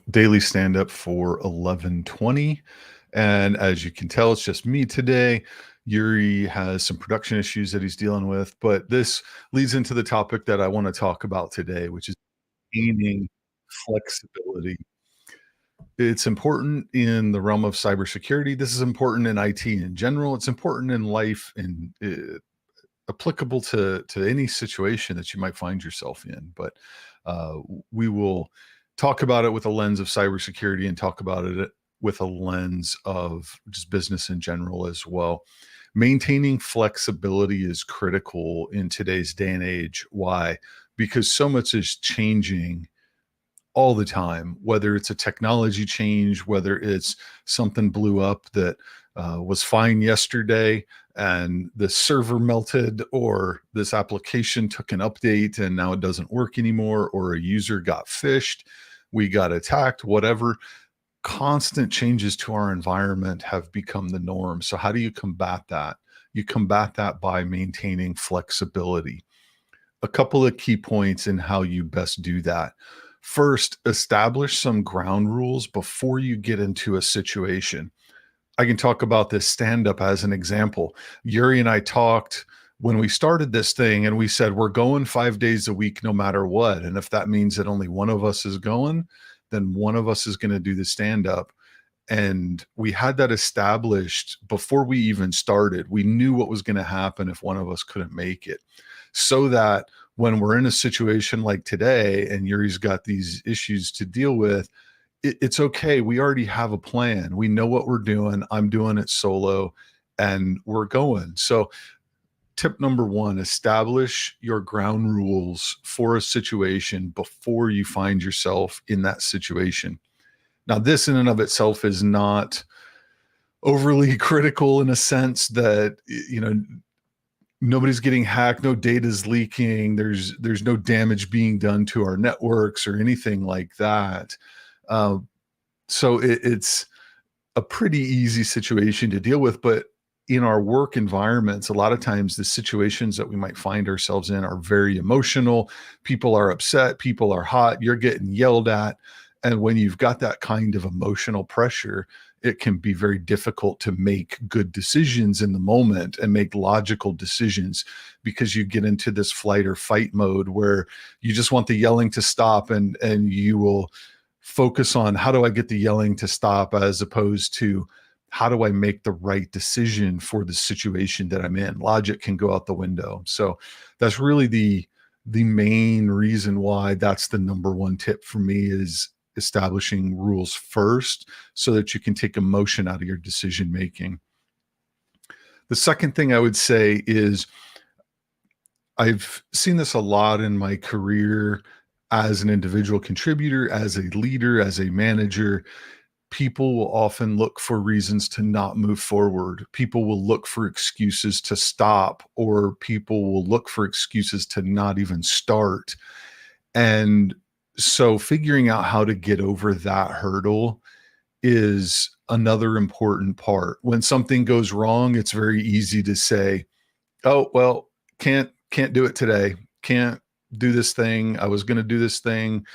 daily stand up for 11:20. And as you can tell, it's just me today. Yuri has some production issues that he's dealing with, but this leads into the topic that I want to talk about today, which is gaining flexibility. It's important in the realm of cybersecurity. This is important in IT in general. It's important in life and applicable to any situation that you might find yourself in. But we will talk about it with a lens of cybersecurity and talk about it with a lens of just business in general as well. Maintaining flexibility is critical in today's day and age. Why? Because so much is changing all the time, whether it's a technology change, whether it's something blew up that was fine yesterday and the server melted, or this application took an update and now it doesn't work anymore, or a user got phished, we got attacked, whatever. Constant changes to our environment have become the norm. So, how do you combat that? You combat that by maintaining flexibility. A couple of key points in how you best do that. First, establish some ground rules before you get into a situation. I can talk about this stand up as an example. Yuri and I talked when we started this thing, and we said, we're going 5 days a week no matter what. And if that means that only one of us is going, then one of us is going to do the stand up. And we had that established before we even started. We knew what was going to happen if one of us couldn't make it, so that when we're in a situation like today and Yuri's got these issues to deal with, it's okay. We already have a plan. We know what we're doing. I'm doing it solo and we're going. So, tip number one, establish your ground rules for a situation before you find yourself in that situation. Now, this in and of itself is not overly critical in a sense that, nobody's getting hacked, no data's leaking, there's no damage being done to our networks or anything like that. So it's a pretty easy situation to deal with. But in our work environments, a lot of times the situations that we might find ourselves in are very emotional. People are upset, people are hot, you're getting yelled at. And when you've got that kind of emotional pressure, it can be very difficult to make good decisions in the moment and make logical decisions, because you get into this flight or fight mode where you just want the yelling to stop, and you will focus on how do I get the yelling to stop, as opposed to how do I make the right decision for the situation that I'm in. Logic can go out the window. So that's really the main reason why that's the number one tip for me, is establishing rules first so that you can take emotion out of your decision making. The second thing I would say is, I've seen this a lot in my career as an individual contributor, as a leader, as a manager. People will often look for reasons to not move forward. People will look for excuses to stop, or people will look for excuses to not even start. And so figuring out how to get over that hurdle is another important part. When something goes wrong, it's very easy to say, "Oh, well, can't do it today. Can't do this thing. I was going to do this thing.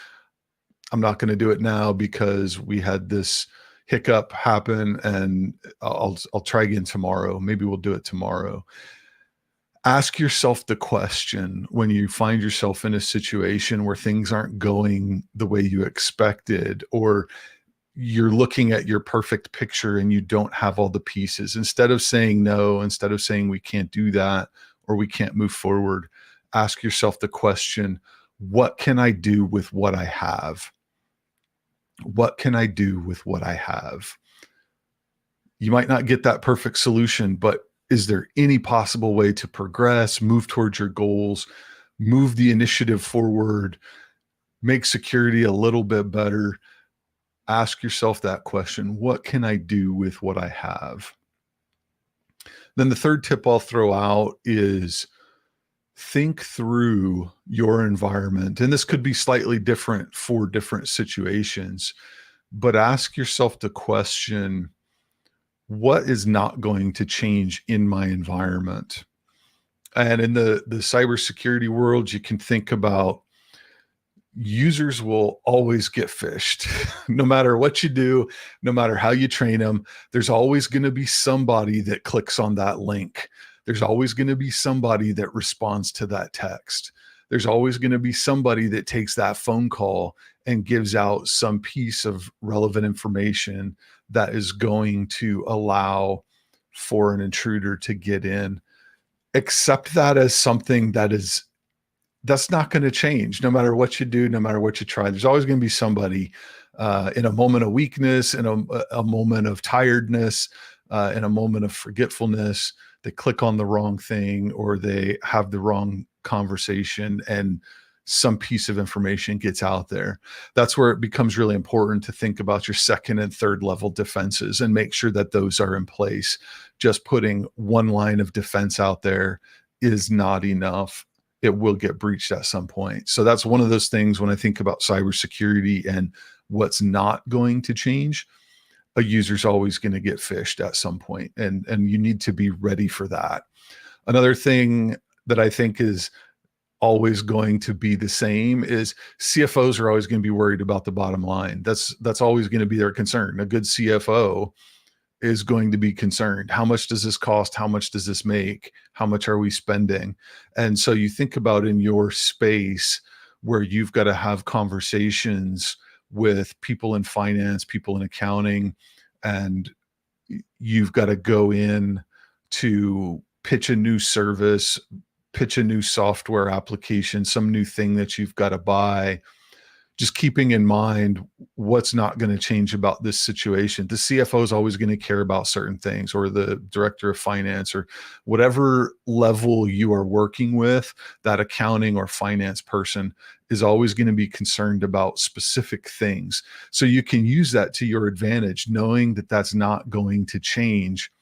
I'm not going to do it now because we had this hiccup happen, and I'll try again tomorrow. Maybe we'll do it tomorrow." Ask yourself the question when you find yourself in a situation where things aren't going the way you expected, or you're looking at your perfect picture and you don't have all the pieces. Instead of saying no, instead of saying we can't do that or we can't move forward, ask yourself the question, what can I do with what I have? What can I do with what I have? You might not get that perfect solution, but is there any possible way to progress, move towards your goals, move the initiative forward, make security a little bit better? Ask yourself that question. What can I do with what I have? Then the third tip I'll throw out is, think through your environment. And this could be slightly different for different situations, but ask yourself the question, what is not going to change in my environment? And in the cybersecurity world, you can think about, users will always get phished. No matter what you do, no matter how you train them, there's always going to be somebody that clicks on that link. There's always going to be somebody that responds to that text. There's always going to be somebody that takes that phone call and gives out some piece of relevant information that is going to allow for an intruder to get in. Accept that as something that's not going to change no matter what you do, no matter what you try. There's always going to be somebody in a moment of weakness, in a moment of tiredness, in a moment of forgetfulness, they click on the wrong thing or they have the wrong conversation and some piece of information gets out there. That's where it becomes really important to think about your second and third level defenses and make sure that those are in place. Just putting one line of defense out there is not enough. It will get breached at some point. So that's one of those things when I think about cybersecurity and what's not going to change. A user's always going to get phished at some point, and you need to be ready for that. Another thing that I think is always going to be the same is CFOs are always going to be worried about the bottom line. That's always going to be their concern. A good CFO is going to be concerned. How much does this cost? How much does this make? How much are we spending? And so you think about in your space where you've got to have conversations with people in finance, people in accounting, and you've got to go in to pitch a new service, pitch a new software application, some new thing that you've got to buy. Just keeping in mind what's not going to change about this situation. The CFO is always going to care about certain things, or the director of finance, or whatever level you are working with, that accounting or finance person is always going to be concerned about specific things. So you can use that to your advantage, knowing that that's not going to change.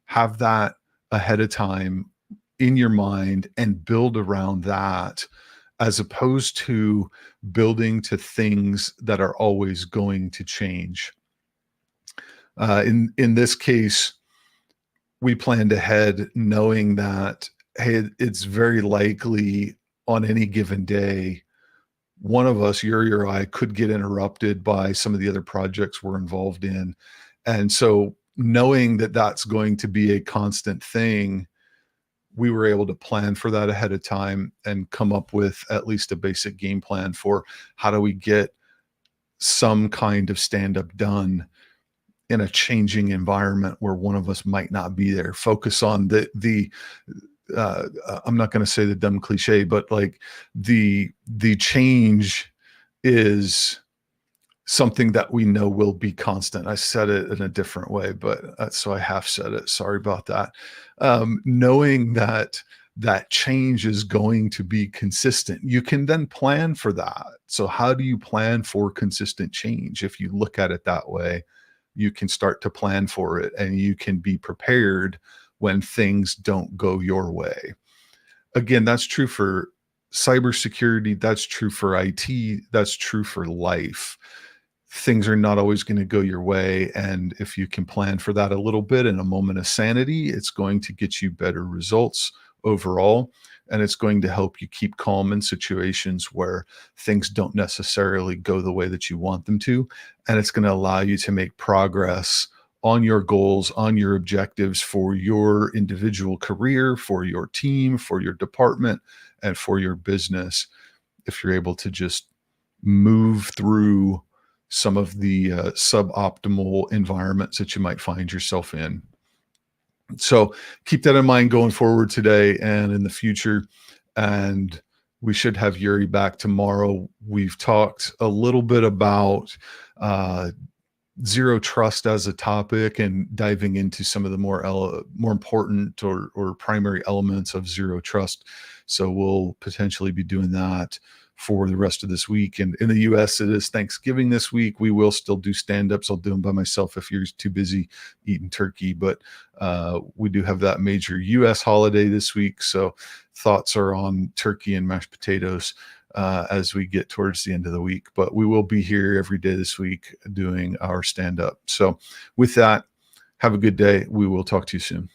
Have that ahead of time in your mind and build around that, as opposed to building to things that are always going to change. In this case, we planned ahead knowing that, hey, it's very likely on any given day, one of us, Yuri or I, could get interrupted by some of the other projects we're involved in. And so knowing that that's going to be a constant thing, we were able to plan for that ahead of time and come up with at least a basic game plan for how do we get some kind of stand-up done in a changing environment where one of us might not be there. Focus on the I'm not going to say the dumb cliche, but like the change is something that we know will be constant. I said it in a different way, but so I half said it. Sorry about that. Knowing that that change is going to be consistent, you can then plan for that. So how do you plan for consistent change? If you look at it that way, you can start to plan for it and you can be prepared when things don't go your way. Again, that's true for cybersecurity. That's true for IT. That's true for life. Things are not always going to go your way. And if you can plan for that a little bit in a moment of sanity, it's going to get you better results overall. And it's going to help you keep calm in situations where things don't necessarily go the way that you want them to. And it's going to allow you to make progress on your goals, on your objectives for your individual career, for your team, for your department, and for your business. If you're able to just move through some of the suboptimal environments that you might find yourself in. So keep that in mind going forward today and in the future. And we should have Yuri back tomorrow. We've talked a little bit about zero trust as a topic and diving into some of the more important or primary elements of zero trust. So we'll potentially be doing that for the rest of this week. And in the US, it is Thanksgiving this week. We will still do stand-ups. I'll do them by myself if you're too busy eating turkey. But we do have that major US holiday this week. So thoughts are on turkey and mashed potatoes as we get towards the end of the week. But we will be here every day this week doing our stand-up. So with that, have a good day. We will talk to you soon.